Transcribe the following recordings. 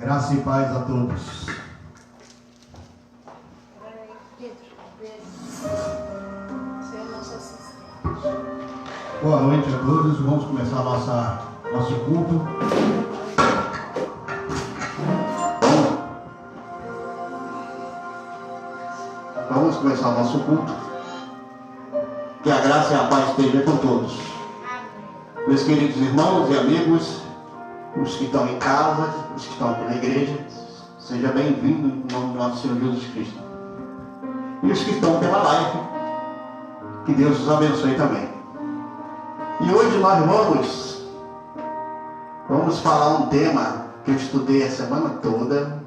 Graça e paz a todos. Boa noite a todos. Vamos começar nosso culto. Vamos começar o nosso culto. Que a graça e a paz estejam com todos. Meus queridos irmãos e amigos, os que estão em casa, os que estão aqui na igreja, seja bem-vindo em nome do nosso Senhor Jesus Cristo. E os que estão pela live, que Deus os abençoe também. E hoje nós vamos falar um tema que eu estudei a semana toda.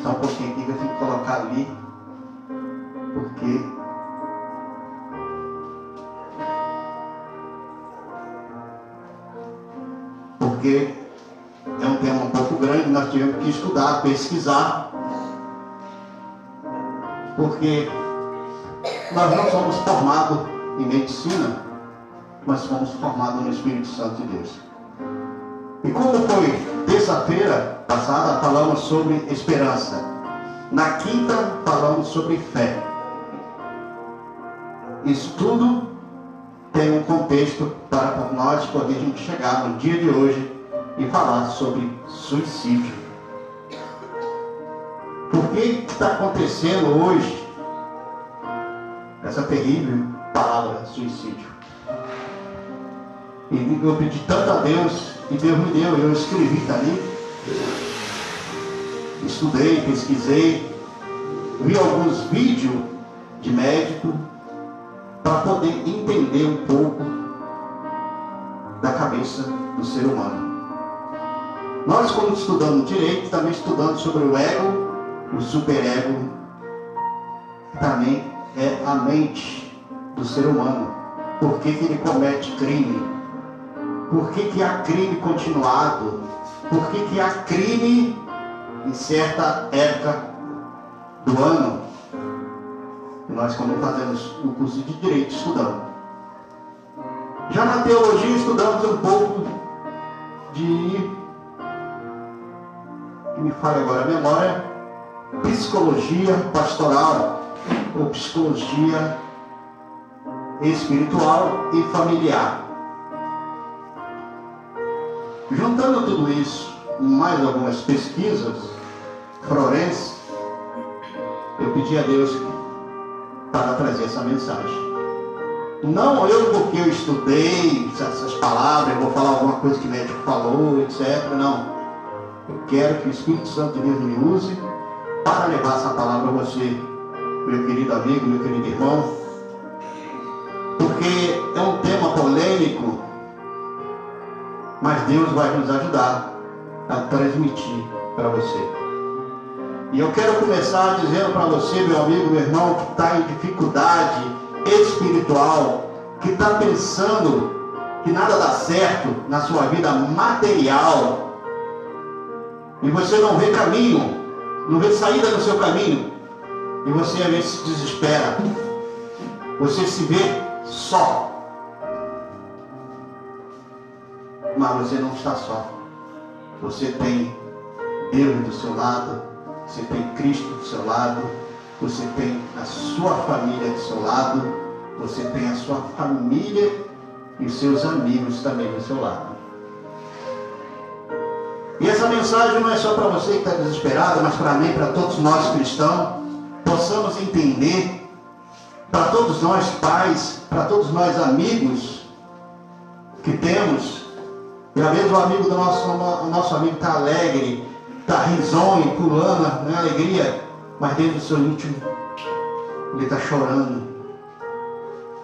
Só um pouquinho aqui que eu tenho que colocar ali, porque é um tema um pouco grande, nós tivemos que estudar, pesquisar, porque nós não somos formados em medicina, mas somos formados no Espírito Santo de Deus. E como foi terça-feira passada, falamos sobre esperança. Na quinta, falamos sobre fé. Isso tudo tem um contexto para nós podermos chegar no dia de hoje e falar sobre suicídio. Por que está acontecendo hoje essa terrível palavra suicídio? E eu pedi tanto a Deus, e Deus me deu, eu escrevi, tá ali, estudei, pesquisei, vi alguns vídeos de médico para poder entender um pouco da cabeça do ser humano. Nós, quando estudamos direito, também estudamos sobre o ego, o superego, também é a mente do ser humano. Por que ele comete crime? Por que há crime continuado? Por que há crime em certa época do ano? E nós, quando fazemos o curso de Direito, estudamos. Já na teologia estudamos um pouco de, que me fala agora a memória, psicologia pastoral, ou psicologia espiritual e familiar. Juntando tudo isso, mais algumas pesquisas forenses, eu pedi a Deus para trazer essa mensagem. Não eu porque eu estudei essas palavras, eu vou falar alguma coisa que o médico falou, etc. Não. Eu quero que o Espírito Santo de Deus me use para levar essa palavra a você, meu querido amigo, meu querido irmão. Porque é um tema polêmico, mas Deus vai nos ajudar a transmitir para você. E eu quero começar dizendo para você, meu amigo, meu irmão, que está em dificuldade espiritual, que está pensando que nada dá certo na sua vida material, e você não vê caminho, não vê saída no seu caminho, e você às vezes se desespera, você se vê só. Mas você não está só. Você tem Deus do seu lado, você tem Cristo do seu lado, você tem a sua família do seu lado, você tem a sua família e os seus amigos também do seu lado. E essa mensagem não é só para você que está desesperado, mas para mim, para todos nós cristãos, possamos entender, para todos nós pais, para todos nós amigos que temos. E às vezes o amigo do nosso amigo está alegre, está risonho, pulando, né, alegria, mas dentro do seu íntimo ele está chorando.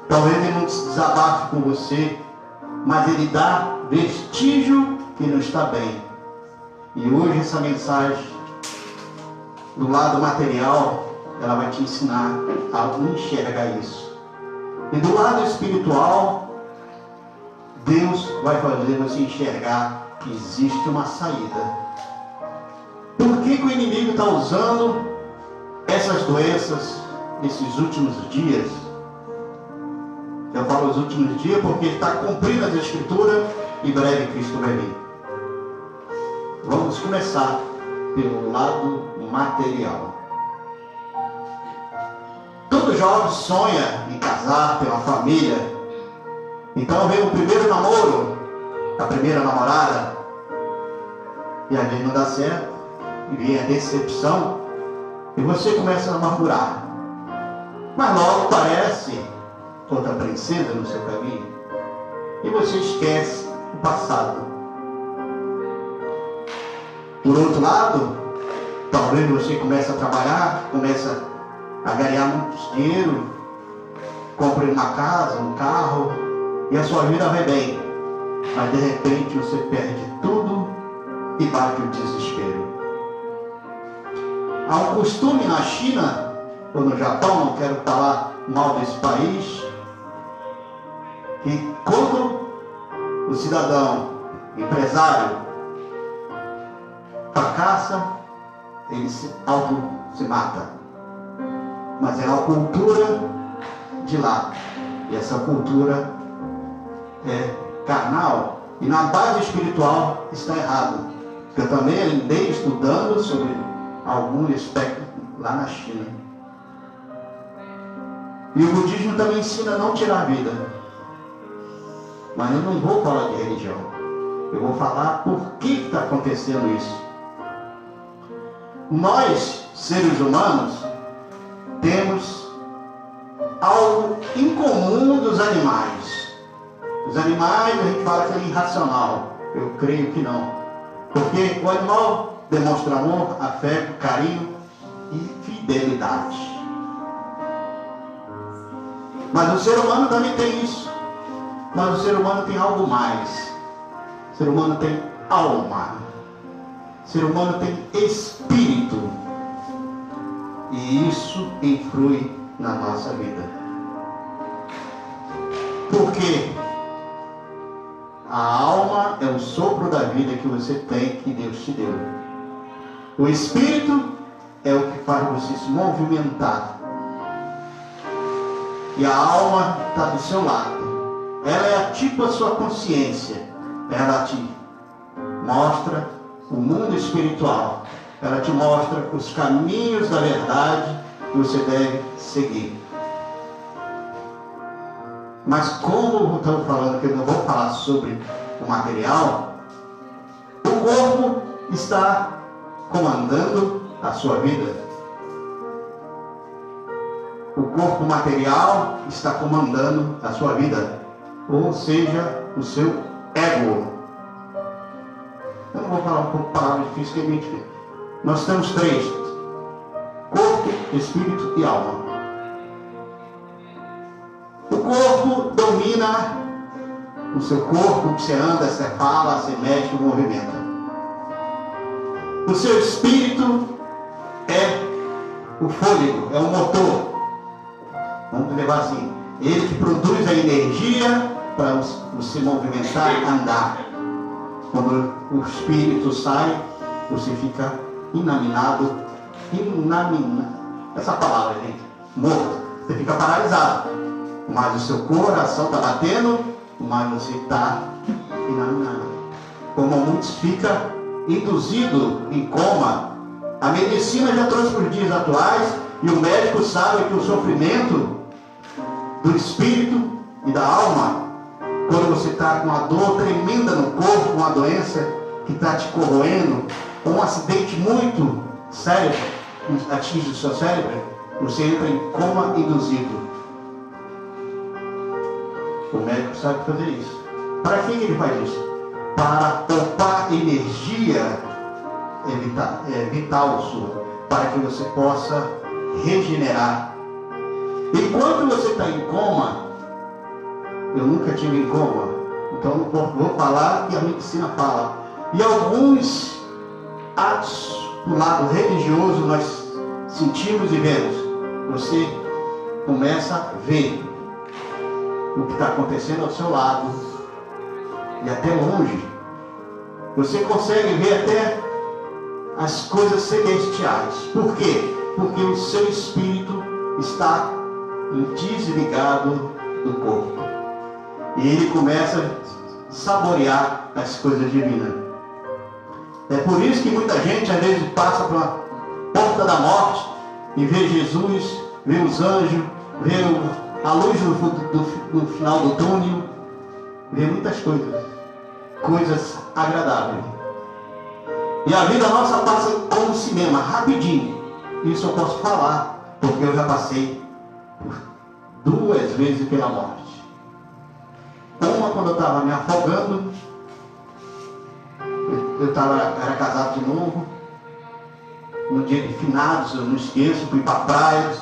Talvez ele não se desabafe com você, mas ele dá vestígio que não está bem. E hoje essa mensagem, do lado material, ela vai te ensinar a enxergar isso. E do lado espiritual, Deus vai fazer você enxergar que existe uma saída. Por que o inimigo está usando essas doenças nesses últimos dias? Eu falo os últimos dias porque ele está cumprindo as escrituras e breve Cristo vai vir. Vamos começar pelo lado material. Todo jovem sonha em casar, ter uma família. Então vem o primeiro namoro, a primeira namorada, e às vezes não dá certo, e vem a decepção, e você começa a amargurar. Mas logo aparece outra princesa no seu caminho, e você esquece o passado. Por outro lado, talvez você comece a trabalhar, começa a ganhar muito dinheiro, compra uma casa, um carro, e a sua vida vai bem. Mas de repente você perde tudo e bate o desespero. Há um costume na China, ou no Japão, não quero falar mal desse país, que quando o cidadão, empresário, fracassa, ele se mata. Mas é uma cultura de lá. E essa cultura é carnal. E na base espiritual está errado. Eu também andei estudando sobre algum aspecto lá na China. E o budismo também ensina a não tirar a vida. Mas eu não vou falar de religião. Eu vou falar por que está acontecendo isso. Nós, seres humanos, temos algo incomum dos animais. Os animais, a gente fala que é irracional. Eu creio que não. Porque o animal demonstra amor, afeto, carinho e fidelidade. Mas o ser humano também tem isso. Mas o ser humano tem algo mais. O ser humano tem alma. O ser humano tem espírito. E isso influi na nossa vida. Porque a alma é o sopro da vida que você tem, que Deus te deu. O espírito é o que faz você se movimentar. E a alma está do seu lado. Ela é tipo a sua consciência. Ela te mostra o mundo espiritual. Ela te mostra os caminhos da verdade que você deve seguir. Mas como estamos falando que eu não vou falar sobre o material, o corpo está comandando a sua vida. O corpo material está comandando a sua vida. Ou seja, o seu ego. Eu não vou falar um pouco de palavras difíceis que a gente... Nós temos três: corpo, espírito e alma. O corpo domina o seu corpo, você anda, você fala, você mexe, movimenta. O seu espírito é o fôlego, é o motor. Vamos levar assim, ele que produz a energia para você movimentar e andar. Quando o espírito sai, você fica inaminado, essa palavra, gente, morto. Você fica paralisado. Mas o seu coração está batendo, mas você está inaminado. Como muitos ficam induzidos em coma. A medicina já trouxe para os dias atuais, e o médico sabe que o sofrimento do espírito e da alma, quando você está com uma dor tremenda no corpo, uma doença que está te corroendo, ou um acidente muito sério atinge o seu cérebro, você entra em coma induzido. O médico sabe fazer isso. Para que ele faz isso? Para poupar energia vital sua, para que você possa regenerar. Enquanto você está em coma, eu nunca tive em coma, então não vou falar que a medicina fala. E alguns atos do lado religioso nós sentimos e vemos. Você começa a ver o que está acontecendo ao seu lado e até longe. Você consegue ver até as coisas celestiais. Por quê? Porque o seu espírito está desligado do corpo. E ele começa a saborear as coisas divinas. É por isso que muita gente às vezes passa pela porta da morte e vê Jesus, vê os anjos, vê a luz no final do túnel, vê muitas coisas agradáveis. E a vida nossa passa como cinema, rapidinho. Isso eu posso falar, porque eu já passei por 2 vezes pela morte. Uma quando eu estava me afogando, era casado de novo, no dia de finados, eu não esqueço, fui para a praia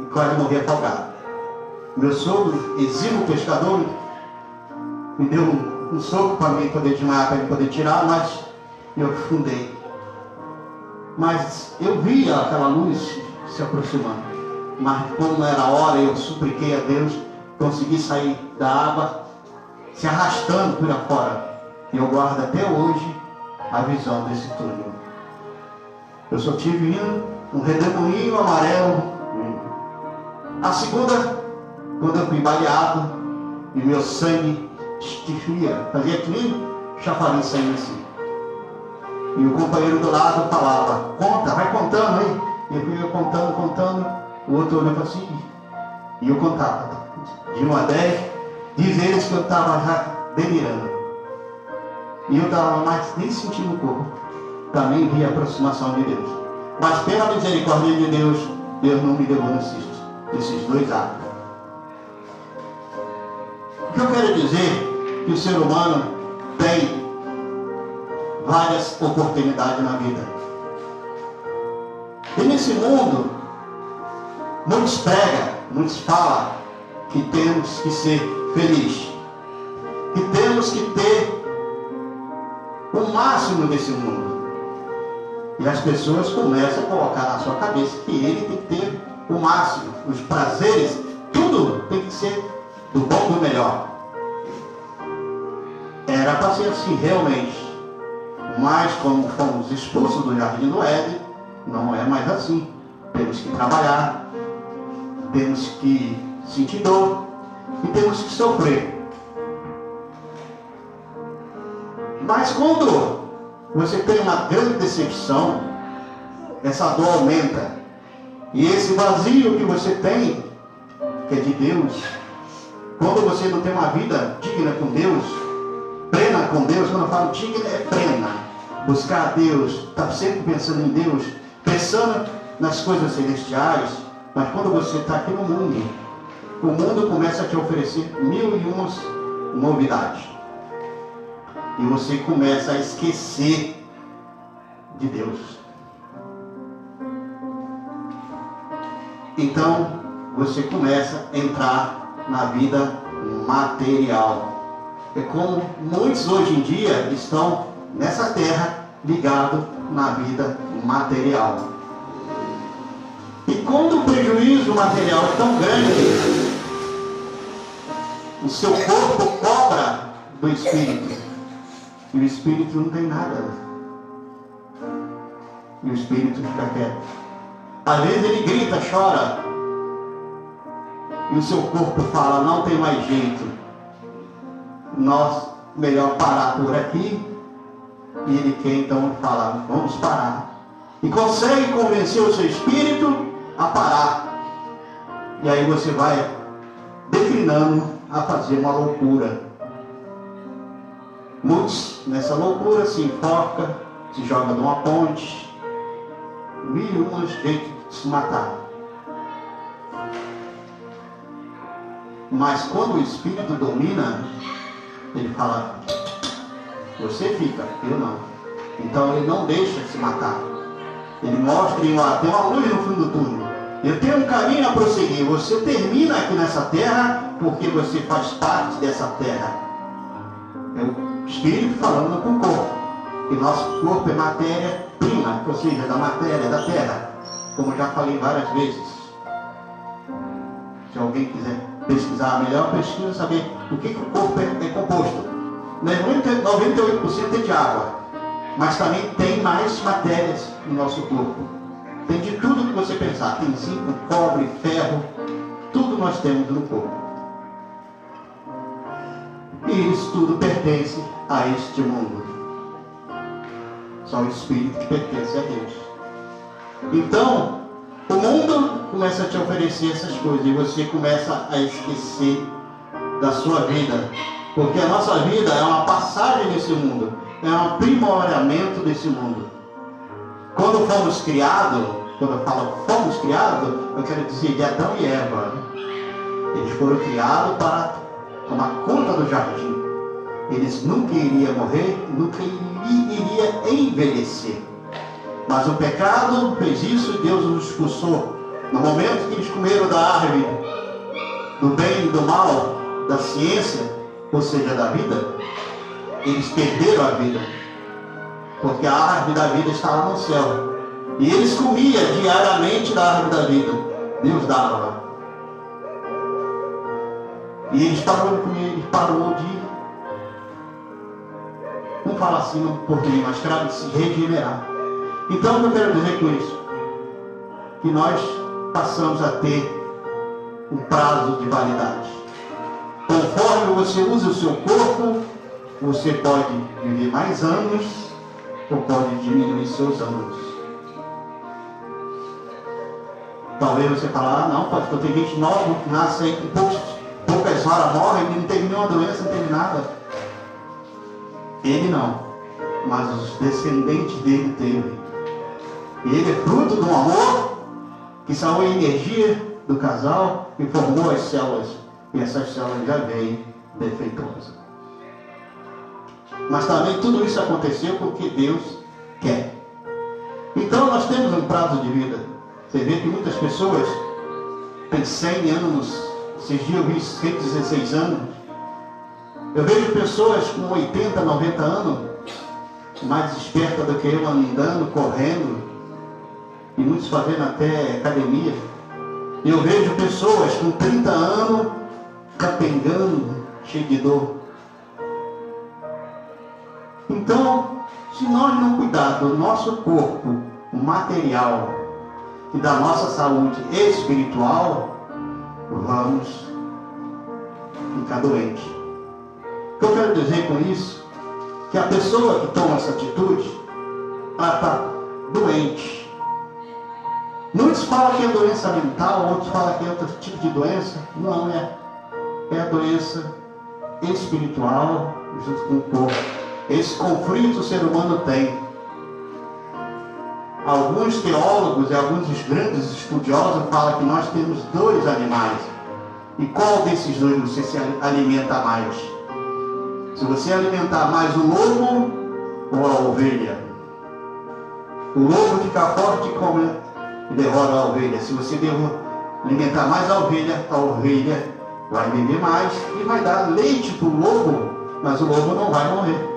e quase morri afogado. Meu sogro, exímio pescador, me deu um soco para mim poder desmaiar, para ele poder tirar, mas eu afundei. Mas eu via aquela luz se aproximando. Mas como era a hora, eu supliquei a Deus, consegui sair da água, se arrastando por afora. E eu guardo até hoje a visão desse túnel. Eu só tive um redemoinho amarelo. A segunda, quando eu fui baleado e meu sangue estifia, fazia que nem chafariz saindo assim. E o companheiro do lado falava, conta, vai contando aí. Eu ia contando, o outro olhando assim, e eu contava. De 1 a 10, diz eles que eu estava já delirando. E eu estava mais nem sentindo o corpo. Também vi a aproximação de Deus. Mas pela misericórdia de Deus, Deus não me levou nesses 2 atos. O que eu quero dizer? Que o ser humano tem várias oportunidades na vida. E nesse mundo, muitos pregam, muitos falam que temos que ser felizes, que temos que ter o máximo desse mundo. E as pessoas começam a colocar na sua cabeça que ele tem que ter o máximo, os prazeres, tudo tem que ser do bom do melhor. Era para ser assim realmente. Mas como fomos expulsos do Jardim do Éden, não é mais assim. Temos que trabalhar, temos que sentir dor e temos que sofrer. Mas quando você tem uma grande decepção, essa dor aumenta. E esse vazio que você tem, que é de Deus, quando você não tem uma vida digna com Deus, plena com Deus, quando eu falo digna, é plena. Buscar a Deus, estar sempre pensando em Deus, pensando nas coisas celestiais. Mas quando você está aqui no mundo, o mundo começa a te oferecer 1001 novidades. E você começa a esquecer de Deus. Então, você começa a entrar na vida material. É como muitos hoje em dia estão nessa terra ligados na vida material. E quando o prejuízo material é tão grande, o seu corpo cobra do espírito. E o espírito não tem nada. E o espírito fica quieto. Às vezes ele grita, chora. E o seu corpo fala, não tem mais jeito. Nós, melhor parar por aqui. E ele quer então falar, vamos parar. E consegue convencer o seu espírito a parar. E aí você vai declinando a fazer uma loucura. Muitos nessa loucura se enforcam, se jogam de uma ponte. 1001 jeitos de se matar. Mas quando o espírito domina, ele fala, você fica, eu não. Então ele não deixa se matar. Ele mostra, tem uma luz no fundo do túnel. Eu tenho um caminho a prosseguir. Você termina aqui nessa terra porque você faz parte dessa terra. É o espírito falando com o corpo. E nosso corpo é matéria-prima, ou seja, da matéria, da terra. Como já falei várias vezes. Se alguém quiser pesquisar melhor, pesquisa saber o que o corpo é composto. 98% é de água, mas também tem mais matérias no nosso corpo. Tem de tudo que você pensar. Tem zinco, cobre, ferro, tudo nós temos no corpo. E isso tudo pertence a este mundo. só o espírito que pertence a Deus. Então, o mundo começa a te oferecer essas coisas e você começa a esquecer da sua vida. Porque a nossa vida é uma passagem nesse mundo, é um aprimoramento desse mundo. Quando fomos criados, quando eu falo fomos criados, eu quero dizer de Adão e Eva. Eles foram criados para tomar conta do jardim. Eles nunca iriam morrer, nunca iriam envelhecer. Mas o pecado fez isso e Deus os expulsou. No momento que eles comeram da árvore do bem e do mal, da ciência, ou seja, da vida, eles perderam a vida. Porque a árvore da vida estava no céu. E eles comiam diariamente da árvore da vida. Deus dava. E eles pararam de comer, eles pararam de, vamos falar assim um pouquinho, mas para se regenerar. Então, o que eu quero dizer com isso? Que nós passamos a ter um prazo de validade. Conforme você usa o seu corpo, você pode viver mais anos ou pode diminuir seus anos. Talvez você fale, não, pastor, tem gente nova que nasce aí com poucas horas, morre, ele não teve nenhuma doença, não teve nada. Ele não, mas os descendentes dele teve. E ele é fruto de um amor que saiu a energia do casal e formou as células. E essas células já vêm defeituosas. Mas também tudo isso aconteceu porque Deus quer. Então nós temos um prazo de vida. Você vê que muitas pessoas têm 100 anos. Esses dias eu vi 116 anos. Eu vejo pessoas com 80, 90 anos, mais espertas do que eu, andando, correndo, e muitos fazendo até academia. E eu vejo pessoas com 30 anos, capengando, cheio de dor. Então, se nós não cuidarmos do nosso corpo material e da nossa saúde espiritual, vamos ficar doentes. O que eu quero dizer com isso? Que a pessoa que toma essa atitude, ela está doente. Muitos falam que é doença mental, outros falam que é outro tipo de doença. Não, é a doença espiritual junto com o corpo. Esse conflito o ser humano tem. Alguns teólogos e alguns grandes estudiosos falam que nós temos dois animais. E qual desses dois você se alimenta mais? Se você alimentar mais o lobo ou a ovelha? O lobo fica forte e come e devora a ovelha. Se você alimentar mais a ovelha vai beber mais e vai dar leite para o lobo, mas o lobo não vai morrer.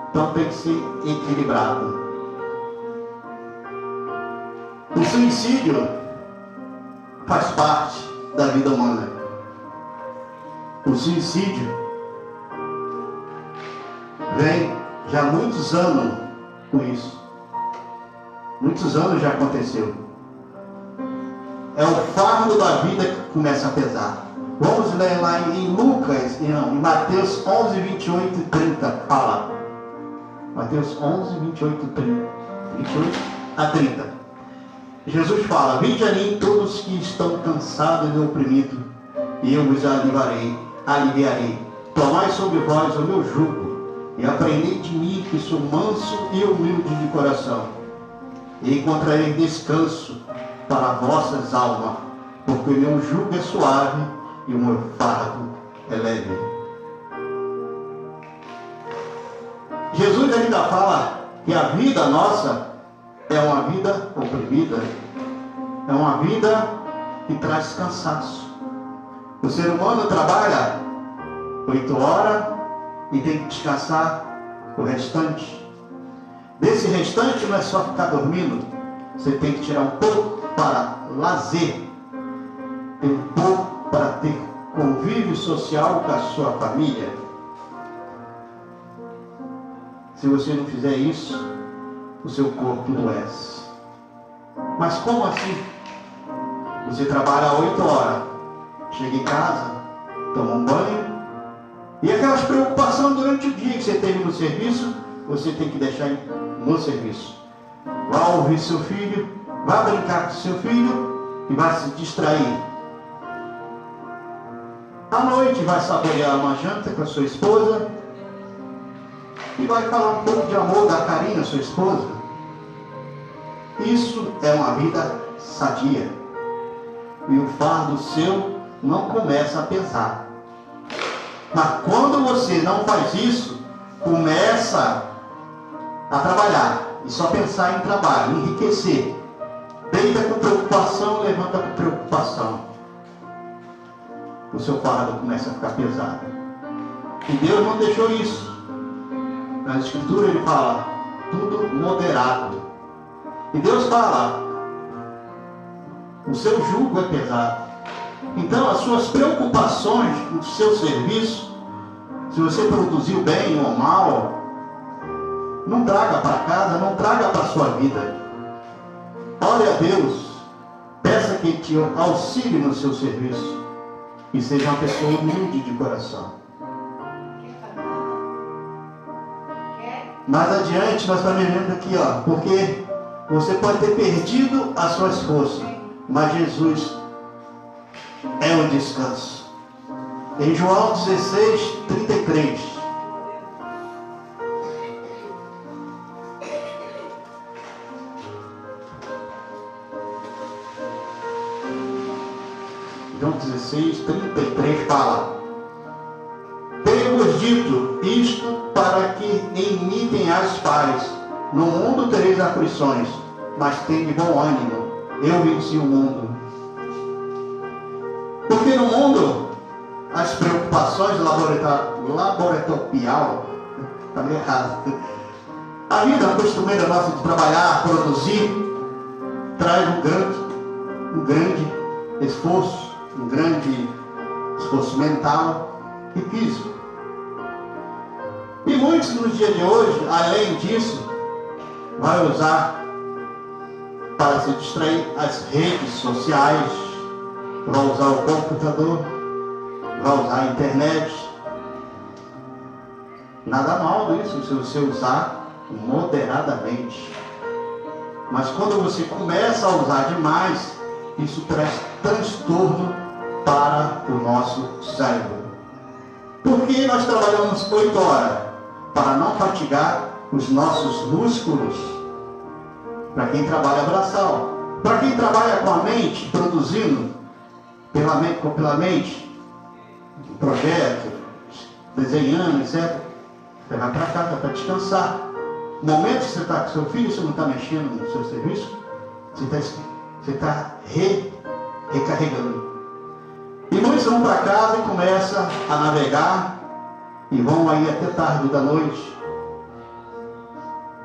Então tem que ser equilibrado. O suicídio faz parte da vida humana. O suicídio vem já há muitos anos com isso. Muitos anos já aconteceu. É o fardo da vida que começa a pesar. Vamos ler lá em Lucas, em Mateus 11, 28 e 30. Fala. Mateus 11, 28 e 30. 28 a 30. Jesus fala: vinde a mim todos que estão cansados e oprimidos, e eu vos aliviarei. Tomai sobre vós o meu jugo, e aprendei de mim, que sou manso e humilde de coração, e encontrarei descanso para vossas almas, porque o meu jugo é suave e o meu fardo é leve. Jesus ainda fala que a vida nossa é uma vida oprimida, é uma vida que traz cansaço. O ser humano trabalha 8 horas e tem que descansar o restante. Desse restante não é só ficar dormindo, você tem que tirar um pouco para lazer, tem um pouco para ter convívio social com a sua família. Se você não fizer isso, o seu corpo adoece. Mas como assim? Você trabalha 8 horas, chega em casa, toma um banho, e aquelas preocupações durante o dia que você teve no serviço, você tem que deixar no serviço. Vá ouvir seu filho, vá brincar com seu filho e vai se distrair. À noite vai saborear uma janta com a sua esposa e vai falar um pouco de amor, dar carinho à sua esposa. Isso é uma vida sadia. E o fardo seu não começa a pesar. Mas quando você não faz isso, começa a trabalhar e só pensar em trabalho, enriquecer. Deita com preocupação, levanta com preocupação. O seu fardo começa a ficar pesado. E Deus não deixou isso. Na Escritura ele fala, tudo moderado. E Deus fala, o seu jugo é pesado. Então as suas preocupações no seu serviço, se você produziu bem ou mal, não traga para casa, não traga para a sua vida. Ore a Deus, peça que te auxilie no seu serviço e seja uma pessoa humilde de coração. Mais adiante nós estamos vendo aqui, porque você pode ter perdido as suas forças, mas Jesus é o descanso. Em João 16, 33. João 16, 33 fala: tenho-vos dito isto para que em mim tenhais paz. No mundo tereis aflições, mas tende bom ânimo. Eu venci o mundo. Porque no mundo, as preocupações laboratorial, está meio errado. A vida costumeira nossa de trabalhar, produzir, traz um grande esforço, um grande esforço mental e físico. E muitos nos dias de hoje, além disso, vai usar para se distrair as redes sociais, vai usar o computador, vai usar a internet. Nada mal nisso se você usar moderadamente. Mas quando você começa a usar demais, isso traz transtorno para o nosso cérebro. Porque nós trabalhamos 8 horas para não fatigar os nossos músculos. Para quem trabalha braçal, para quem trabalha com a mente, produzindo pela mente, projeto, desenhando, etc. Você vai para casa para descansar. No momento que você está com seu filho, você não está mexendo no seu serviço, você está recarregando. E muitos vão para casa e começam a navegar e vão aí até tarde da noite.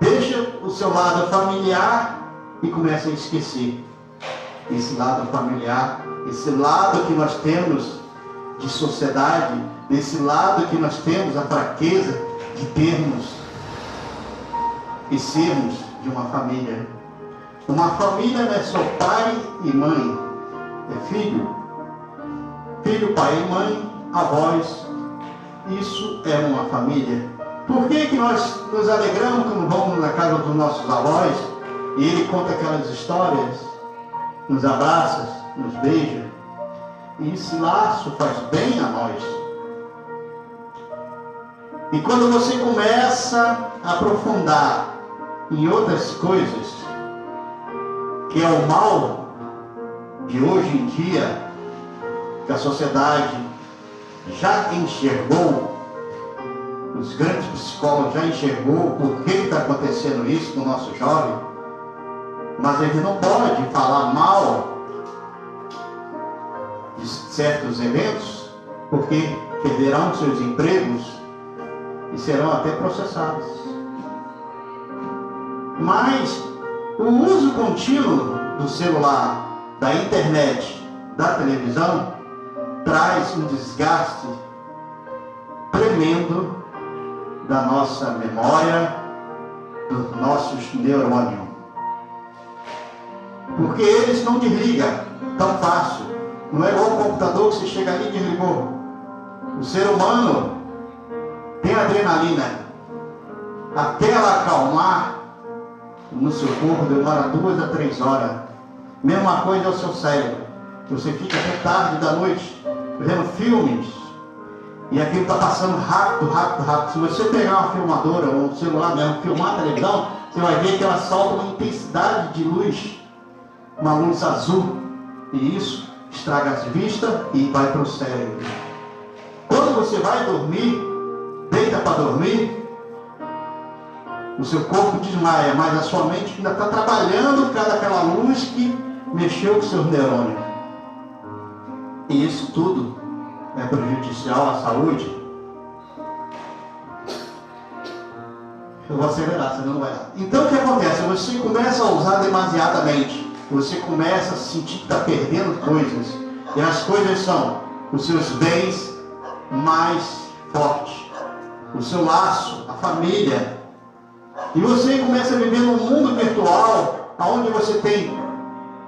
Deixa o seu lado familiar e começa a esquecer esse lado familiar, esse lado que nós temos de sociedade, desse lado que nós temos a fraqueza de termos e sermos de uma família. Uma família não é só pai e mãe, é filho, pai e mãe, avós. Isso é uma família. Por que nós nos alegramos quando vamos na casa dos nossos avós e ele conta aquelas histórias, nos abraça, nos beija? E esse laço faz bem a nós. E quando você começa a aprofundar em outras coisas, que é o mal de hoje em dia, que a sociedade já enxergou, os grandes psicólogos já enxergou por que está acontecendo isso com o nosso jovem, mas ele não pode falar mal de certos eventos, porque perderão seus empregos e serão até processados. Mas o uso contínuo do celular, da internet, da televisão, traz um desgaste tremendo da nossa memória, dos nossos neurônios. Porque eles não desligam tão fácil. Não é igual o computador que você chega ali e desligou. O ser humano tem adrenalina. até ela acalmar no seu corpo, demora 2 a 3 horas. Mesma coisa é o seu cérebro. Você fica até tarde da noite vendo filmes e aquilo está passando rápido, rápido, rápido. Se você pegar uma filmadora ou um celular mesmo, filmar a televisão, você vai ver que ela solta uma intensidade de luz, uma luz azul, e isso estraga as vistas e vai para o cérebro. Quando você vai dormir, deita para dormir, o seu corpo desmaia, mas a sua mente ainda está trabalhando por causa daquela luz que mexeu com seus neurônios. E isso tudo é prejudicial à saúde. Eu vou acelerar, senão não vai dar. Então o que acontece? Você começa a usar demasiadamente. Você começa a sentir que está perdendo coisas. E as coisas são os seus bens mais fortes. O seu laço, a família. E você começa a viver num mundo virtual, onde você tem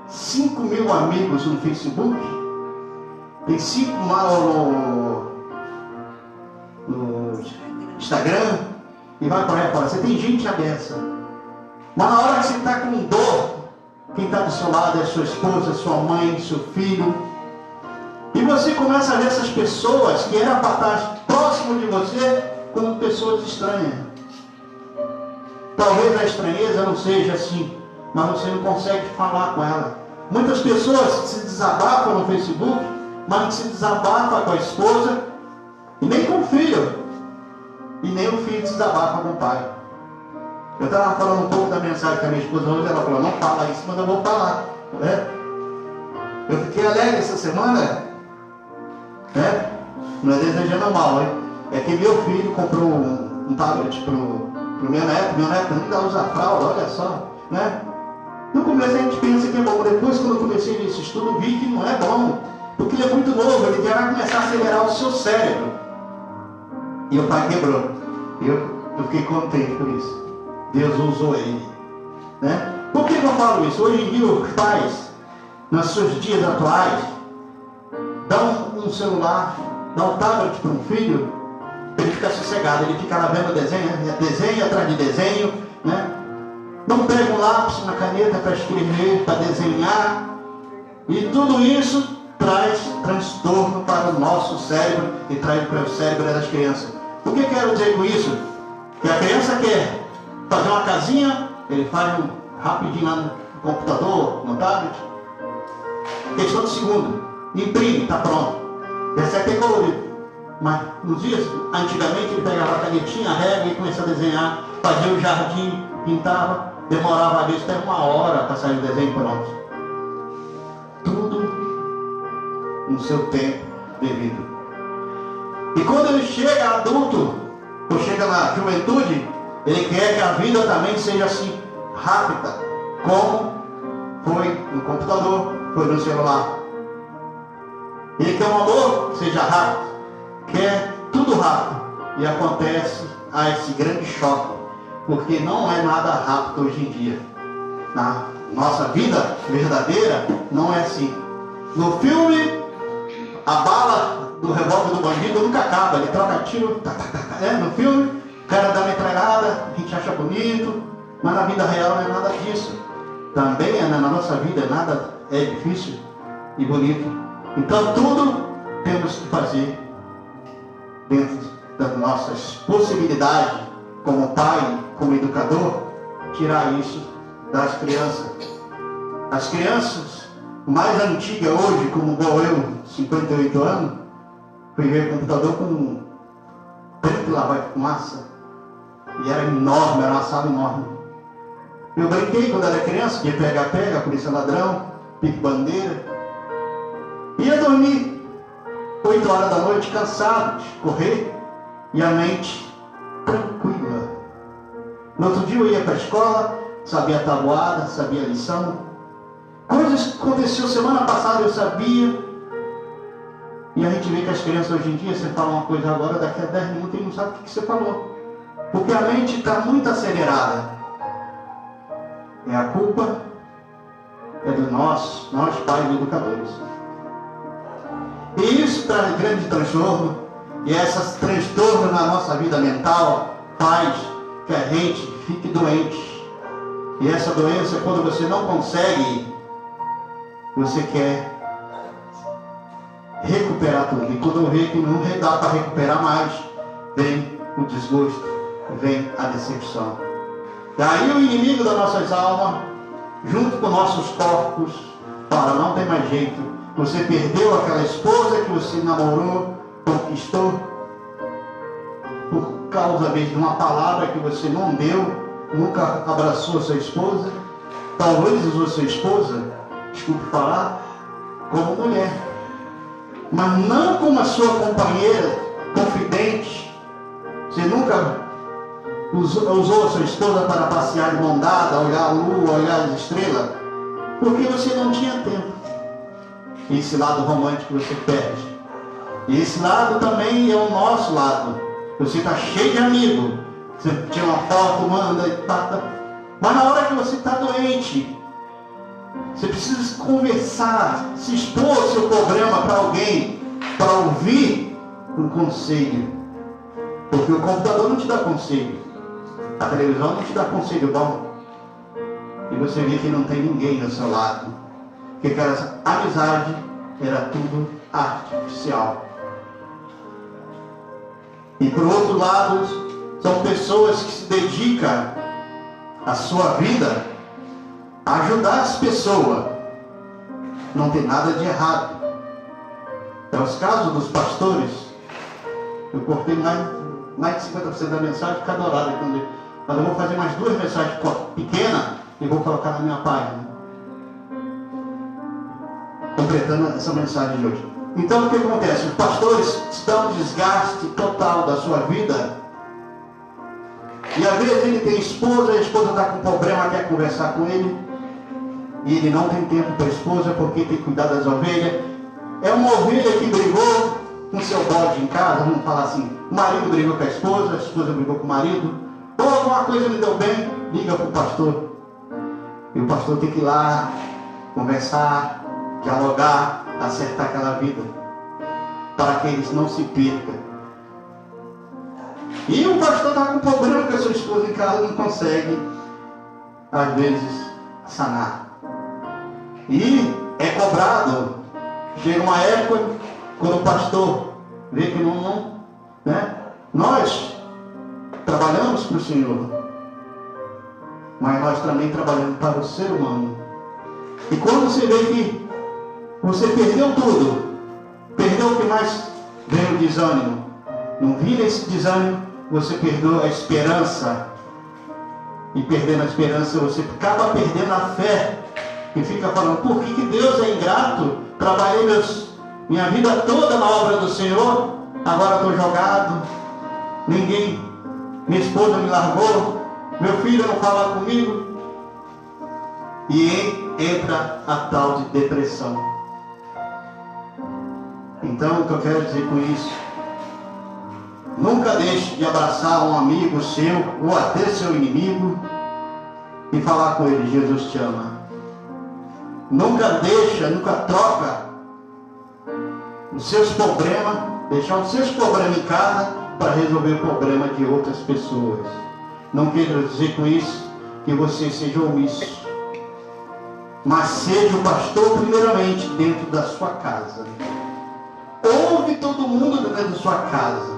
5.000 amigos no Facebook, tem 5 no Instagram, e vai para aí fora. Você tem gente aberta. Mas na hora que você está com dor, quem está do seu lado é sua esposa, sua mãe, seu filho. E você começa a ver essas pessoas que eram para estar próximo de você como pessoas estranhas. Talvez a estranheza não seja assim, mas você não consegue falar com ela. Muitas pessoas se desabafam no Facebook, mas não se desabafa com a esposa e nem com o filho. E nem o filho desabafa com o pai. Eu estava falando um pouco da mensagem com a minha esposa hoje, ela falou, não fala isso, mas eu vou falar. Né? Eu fiquei alegre essa semana, né? Não é desejando mal, hein? É que meu filho comprou um tablet pro meu neto ainda usa fralda, olha só, né? No começo a gente pensa que é bom, depois quando eu comecei esse estudo vi que não é bom, porque ele é muito novo, ele já vai começar a acelerar o seu cérebro. E o pai quebrou. Eu fiquei contente por isso. Deus usou ele, né? Por que eu falo isso? Hoje em dia os pais, nos seus dias atuais, dão um celular, dão um tablet para um filho, ele fica sossegado, ele fica lá vendo desenho atrás de desenho, né? Não pega um lápis, uma caneta para escrever, para desenhar, e tudo isso traz transtorno para o nosso cérebro e traz para o cérebro das crianças. O que eu quero dizer com isso? Que a criança quer fazer uma casinha, ele faz rapidinho lá no computador, no tablet, questão de segundo, imprime, está pronto. Essa é até colorido. Mas nos dias, antigamente, ele pegava a canetinha, a régua e começava a desenhar, fazia o jardim, pintava, demorava às vezes até 1 hora para sair o desenho pronto. Tudo no seu tempo devido. E quando ele chega adulto, ou chega na juventude, ele quer que a vida também seja assim, rápida, como foi no computador, foi no celular. Ele quer um amor que seja rápido, quer tudo rápido. E acontece esse grande choque, porque não é nada rápido hoje em dia. Na nossa vida verdadeira, não é assim. No filme, a bala do revólver do bandido nunca acaba, ele troca tiro, no filme, o cara dá metralhada, a gente acha bonito, mas na vida real não é nada disso. Também na nossa vida nada é difícil e bonito. Então tudo temos que fazer dentro das nossas possibilidades, como pai, como educador, tirar isso das crianças. As crianças mais antigas hoje, como igual eu, 58 anos, fui ver o computador com um tanto lavar de fumaça, e era enorme, era uma sala enorme. Eu brinquei quando era criança, que pega, polícia ladrão, pique-bandeira. Ia dormir 8 horas da noite, cansado de correr, e a mente tranquila. No outro dia eu ia para a escola, sabia a tabuada, sabia a lição. Coisas que aconteceu semana passada eu sabia. E a gente vê que as crianças hoje em dia, você fala uma coisa agora, daqui a 10 minutos ele não sabe o que você falou. Porque a mente está muito acelerada. E a culpa é de nós pais e educadores. E isso traz grande transtorno. E esses transtornos na nossa vida mental faz que a gente fique doente. E essa doença, quando você não consegue, você quer recuperar tudo. E quando vê que não dá para recuperar mais, vem o desgosto, vem a decepção. Daí o inimigo das nossas almas, junto com nossos corpos, fala, não tem mais jeito. Você perdeu aquela esposa que você namorou, conquistou, por causa de uma palavra que você não deu, nunca abraçou a sua esposa, talvez usou sua esposa, desculpe falar, como mulher, mas não como a sua companheira, confidente. Você nunca usou a sua esposa para passear de mão dada, olhar a lua, olhar as estrelas, porque você não tinha tempo. Esse lado romântico você perde. E esse lado também é o nosso lado. Você está cheio de amigos. Você tira uma foto, manda e pata. Mas na hora que você está doente, você precisa conversar, se expor o seu problema para alguém, para ouvir um conselho. Porque o computador não te dá conselho. A televisão não te dá conselho bom. E você vê que não tem ninguém do seu lado. Porque aquela amizade era tudo artificial. E por outro lado, são pessoas que se dedicam a sua vida a ajudar as pessoas. Não tem nada de errado. É os casos dos pastores. Eu cortei mais de 50% da mensagem cada horário. Mas eu vou fazer mais 2 mensagens pequenas e vou colocar na minha página, completando essa mensagem de hoje. Então o que acontece? Os pastores dão um desgaste total da sua vida. E às vezes ele tem esposa, a esposa está com problema, quer conversar com ele, e ele não tem tempo para a esposa porque tem que cuidar das ovelhas. É uma ovelha que brigou com seu bode em casa, vamos falar assim, o marido brigou com a esposa brigou com o marido, ou alguma coisa não deu bem, liga para o pastor. E o pastor tem que ir lá, conversar, dialogar, acertar aquela vida, para que eles não se percam. E o pastor está com problema com a sua esposa em casa, não consegue, às vezes, sanar. E é cobrado. Chega uma época, quando o pastor vê que não, né? Nós trabalhamos para o Senhor, mas nós também trabalhamos para o ser humano. E quando você vê que você perdeu tudo, perdeu o que mais, veio o desânimo. Não vira esse desânimo, você perdeu a esperança. E perdendo a esperança, você acaba perdendo a fé. E fica falando, por que Deus é ingrato? Trabalhei minha vida toda na obra do Senhor, agora estou jogado. Minha esposa me largou, meu filho não fala comigo. E entra a tal de depressão. Então, o que eu quero dizer com isso? Nunca deixe de abraçar um amigo seu, ou até seu inimigo, e falar com ele, Jesus te ama. Nunca troca os seus problemas, deixar os seus problemas em casa para resolver o problema de outras pessoas. Não quero dizer com isso que você seja omisso, mas seja o pastor primeiramente dentro da sua casa. Ouve todo mundo dentro da sua casa.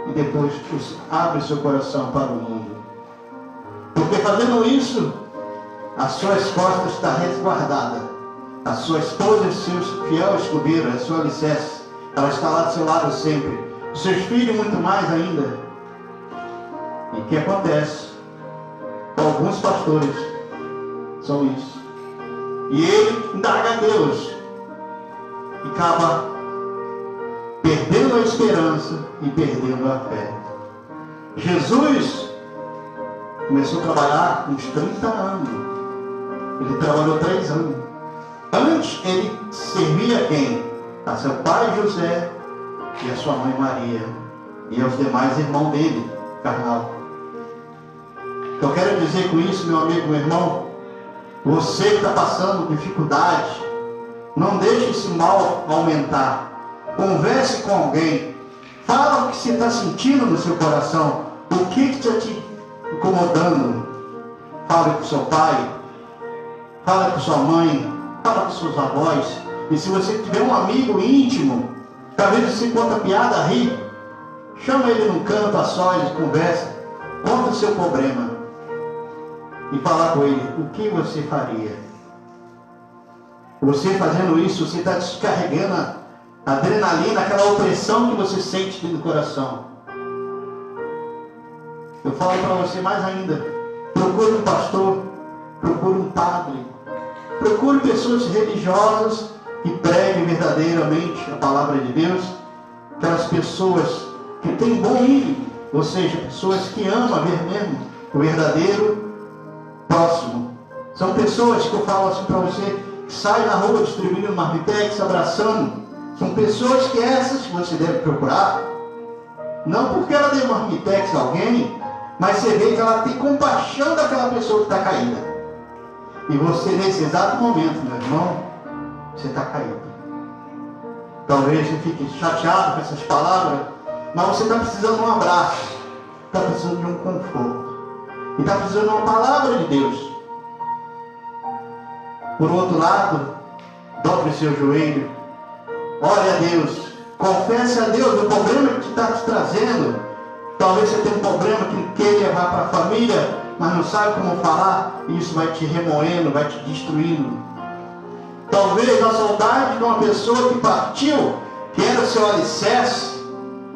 E depois abre seu coração para o mundo. Porque fazendo isso, as suas costas estão resguardadas. A sua esposa e seus fiel escudeiro, a sua alicerce, ela está lá do seu lado sempre. Os seus filhos muito mais ainda. E o que acontece? Alguns pastores são isso. E ele indaga a Deus. E acaba perdendo a esperança e perdendo a fé. Jesus começou a trabalhar com uns 30 anos. Ele trabalhou 3 anos. Antes ele servia a quem? A seu pai José e a sua mãe Maria. E aos demais irmãos dele, carnal. Eu quero dizer com isso, meu amigo, meu irmão, você que está passando dificuldade, não deixe esse mal aumentar. Converse com alguém. Fala o que você está sentindo no seu coração. O que está te incomodando. Fala com seu pai. Fala com sua mãe. Fala com seus avós. E se você tiver um amigo íntimo, talvez você conta piada, ri. Chama ele num canto a sós, conversa. Conta o seu problema. E fala com ele, o que você faria? Você fazendo isso, você está descarregando a adrenalina, aquela opressão que você sente dentro do coração. Eu falo para você mais ainda, procure um pastor, procure um padre, procure pessoas religiosas que preguem verdadeiramente a palavra de Deus, aquelas pessoas que têm bom ímpeto, ou seja, pessoas que amam mesmo o verdadeiro próximo. São pessoas que eu falo assim para você, que saem na rua distribuindo marmitex, abraçando. São pessoas que essas você deve procurar. Não porque ela deu marmitex a alguém, mas você vê que ela tem compaixão daquela pessoa que está caída. E você nesse exato momento, meu irmão, você está caído. Talvez você fique chateado com essas palavras, mas você está precisando de um abraço, está precisando de um conforto. E está precisando de uma palavra de Deus. Por outro lado, dobre o seu joelho, ore a Deus, confesse a Deus o problema que está te trazendo. Talvez você tenha um problema que quer levar para a família, mas não sabe como falar, e isso vai te remoendo, vai te destruindo. Talvez a saudade de uma pessoa que partiu, que era seu alicerce,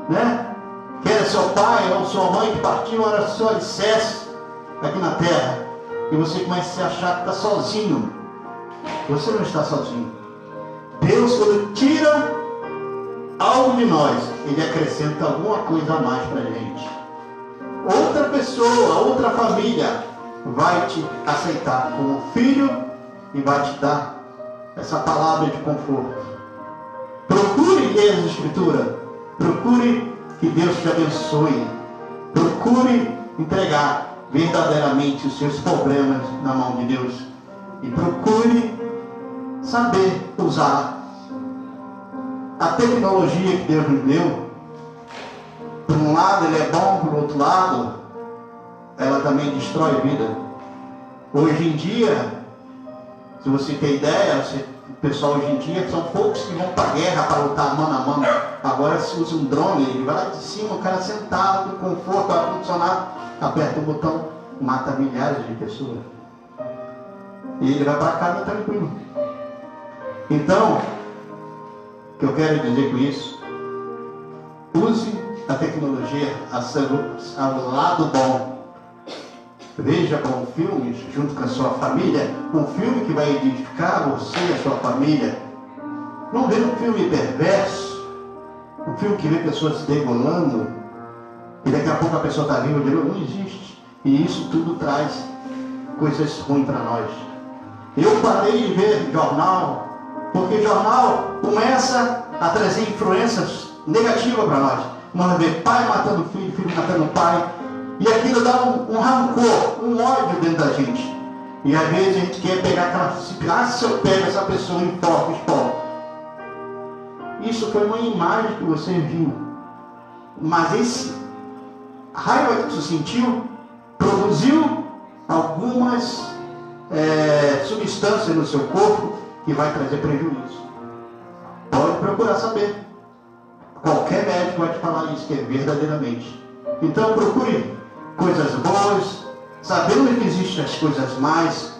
né? Que era seu pai ou sua mãe que partiu, era seu alicerce aqui na terra. E você começa a se achar que está sozinho. Você não está sozinho. Deus, quando tira algo de nós, Ele acrescenta alguma coisa a mais para a gente. Outra pessoa, outra família vai te aceitar como filho e vai te dar essa palavra de conforto. Procure ler as Escrituras. Procure que Deus te abençoe. Procure entregar verdadeiramente os seus problemas na mão de Deus. E procure saber usar a tecnologia que Deus nos deu. Por um lado ele é bom, por outro lado ela também destrói vida. Hoje em dia, se você tem ideia, o pessoal hoje em dia são poucos que vão para a guerra para lutar mano a mano. Agora se usa um drone, ele vai lá de cima, o cara sentado, com conforto, ar-condicionado, aperta o botão, mata milhares de pessoas. E ele vai para casa tranquilo. Então, o que eu quero dizer com isso? Use a tecnologia ao lado bom. Veja bons filmes junto com a sua família, um filme que vai edificar você e a sua família. Não veja um filme perverso, um filme que vê pessoas se degolando e daqui a pouco a pessoa está viva de novo. Não existe. E isso tudo traz coisas ruins para nós. Eu parei de ver jornal, porque jornal começa a trazer influências negativas para nós. Nós vemos pai matando filho, filho matando pai. E aquilo dá um rancor, um ódio dentro da gente. E às vezes a gente quer pegar aquela... se eu pego essa pessoa em foco, isso foi uma imagem que você viu. Mas esse raiva que você sentiu produziu algumas substâncias no seu corpo que vai trazer prejuízo. Pode procurar saber. Qualquer médico vai te falar isso, que é verdadeiramente. Então procure coisas boas, sabendo que existem as coisas más,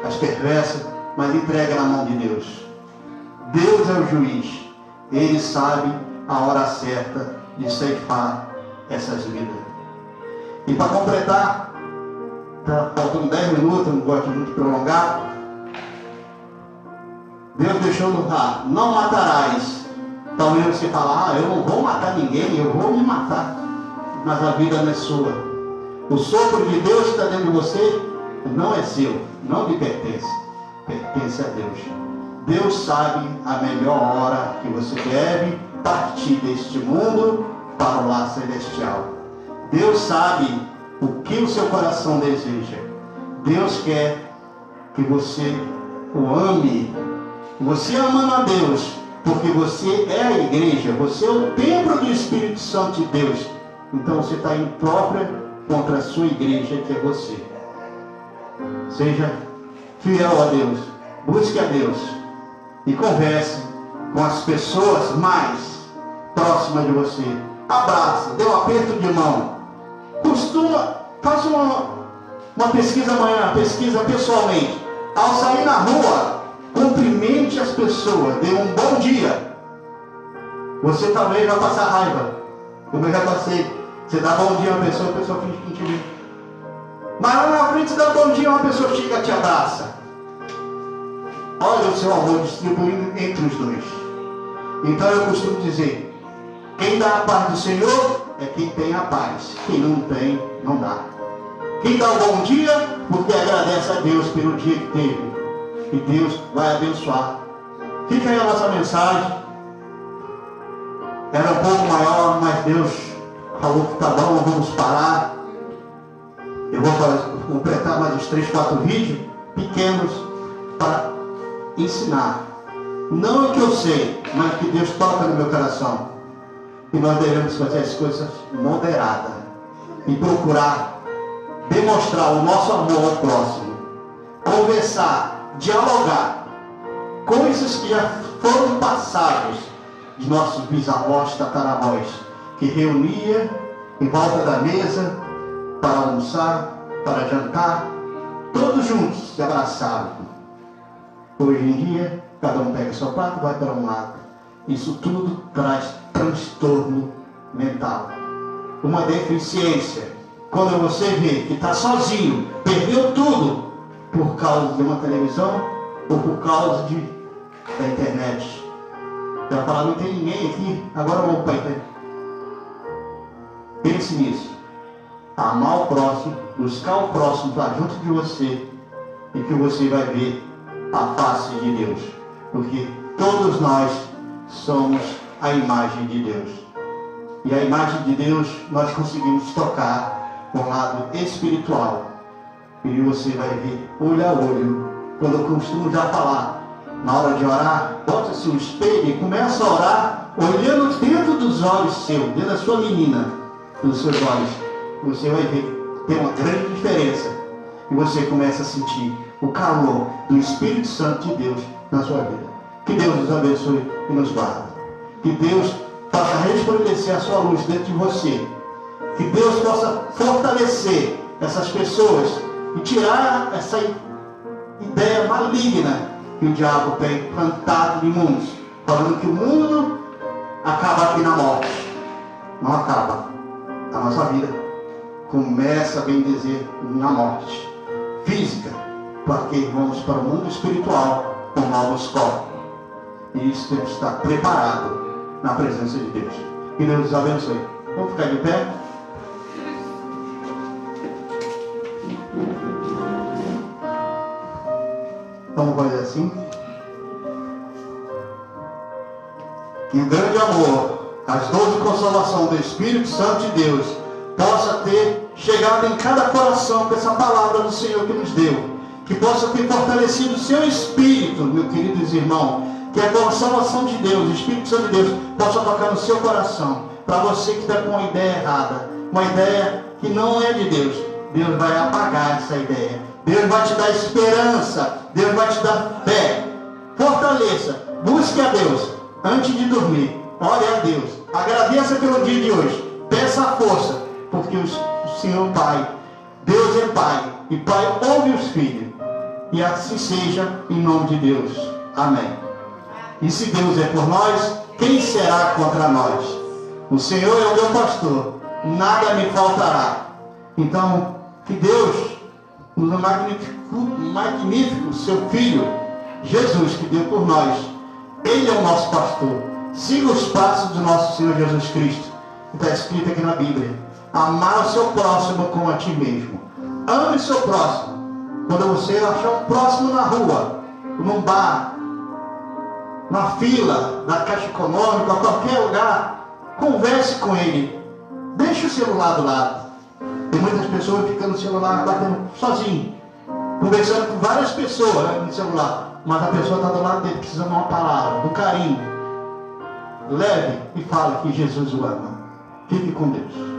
as perversas, mas entrega na mão de Deus. Deus é o juiz. Ele sabe a hora certa de ceifar essas vidas. E para completar, está faltando 10 minutos, eu não gosto muito de prolongar. Deus deixou no ar, não matarás. Talvez você fale, eu não vou matar ninguém, eu vou me matar. Mas a vida não é sua. O sopro de Deus que está dentro de você não é seu, não lhe pertence. Pertence a Deus. Deus sabe a melhor hora que você deve partir deste mundo para o lar celestial. Deus sabe o que o seu coração deseja. Deus quer que você o ame. Você amando a Deus, Porque você é a igreja, você é o templo do Espírito Santo de Deus. Então você está imprópria contra a sua igreja, que é você. Seja fiel a Deus, busque a Deus e converse com as pessoas mais próximas de você. Abraça, dê um aperto de mão. Faça uma pesquisa amanhã, pesquisa pessoalmente. Ao sair na rua, cumprimente as pessoas, dê um bom dia. Você talvez vai passar raiva, como eu já passei. Você dá bom dia a uma pessoa, a pessoa finge que não te viu. Mas lá na frente você dá bom dia, uma pessoa chega e te abraça. Olha o seu amor distribuindo entre os dois. Então eu costumo dizer, quem dá a paz do Senhor é quem tem a paz. Quem não tem, não dá. Quem dá o bom dia, porque agradece a Deus pelo dia que teve. E Deus vai abençoar. Fica aí a nossa mensagem. Era um pouco maior, mas Deus falou que tá bom, vamos parar. Eu vou completar mais uns 3, 4 vídeos pequenos para ensinar. Não o que eu sei, mas o que Deus toca no meu coração. E nós devemos fazer as coisas moderadas e procurar demonstrar o nosso amor ao próximo, conversar, dialogar, coisas que já foram passadas de nossos bisavós, tataravós, que reunia em volta da mesa para almoçar, para jantar, todos juntos se abraçavam. Hoje em dia, cada um pega seu prato e vai para um lado. Isso tudo traz transtorno mental, uma deficiência. Quando você vê que está sozinho, perdeu tudo por causa de uma televisão ou por causa da internet. Você vai falar, não tem ninguém aqui, agora vamos para a internet. Pense nisso. Amar o próximo, buscar o próximo para junto de você, e que você vai ver a face de Deus. Porque todos nós somos a imagem de Deus. E a imagem de Deus nós conseguimos tocar com o lado espiritual. E você vai ver olho a olho. Quando eu costumo já falar, na hora de orar, bota-se um espelho e começa a orar olhando dentro dos olhos seus, dentro da sua menina, dos seus olhos. Você vai ver, tem uma grande diferença. E você começa a sentir o calor do Espírito Santo de Deus na sua vida. Que Deus nos abençoe e nos guarde. Que Deus faça resplandecer a sua luz dentro de você. Que Deus possa fortalecer essas pessoas e tirar essa ideia maligna que o diabo tem plantado em muitos, falando que o mundo acaba aqui na morte. Não acaba. A nossa vida começa, a bem dizer, na morte física, porque vamos para o mundo espiritual com novos corpos. E isso temos que estar preparado na presença de Deus. Que Deus nos abençoe. Vamos ficar de pé? Vamos fazer assim. Que o grande amor, as dores de consolação do Espírito Santo de Deus possa ter chegado em cada coração com essa palavra do Senhor que nos deu. Que possa ter fortalecido o seu espírito, meus queridos irmãos. Que a consolação de Deus, o Espírito Santo de Deus, possa tocar no seu coração. Para você que está com uma ideia errada, uma ideia que não é de Deus, Deus vai apagar essa ideia. Deus vai te dar esperança. Deus vai te dar fé. Fortaleça. Busque a Deus antes de dormir. Ore a Deus. Agradeça pelo dia de hoje. Peça a força. Porque o Senhor Pai, Deus é Pai. E Pai ouve os filhos. E assim seja em nome de Deus. Amém. E se Deus é por nós, quem será contra nós? O Senhor é o meu pastor. Nada me faltará. Então, que Deus, no magnífico seu Filho, Jesus, que deu por nós, Ele é o nosso pastor. Siga os passos do nosso Senhor Jesus Cristo. Está escrito aqui na Bíblia. Amar o seu próximo como a ti mesmo. Ame o seu próximo. Quando você achar um próximo na rua, num bar, na fila, na caixa econômica, a qualquer lugar, converse com ele. Deixe o celular do lado. Tem muitas pessoas ficando no celular, batendo sozinho, conversando com várias pessoas no celular, mas a pessoa está do lado dele, precisando de uma palavra, do carinho. leve e fale que Jesus o ama. Fique com Deus.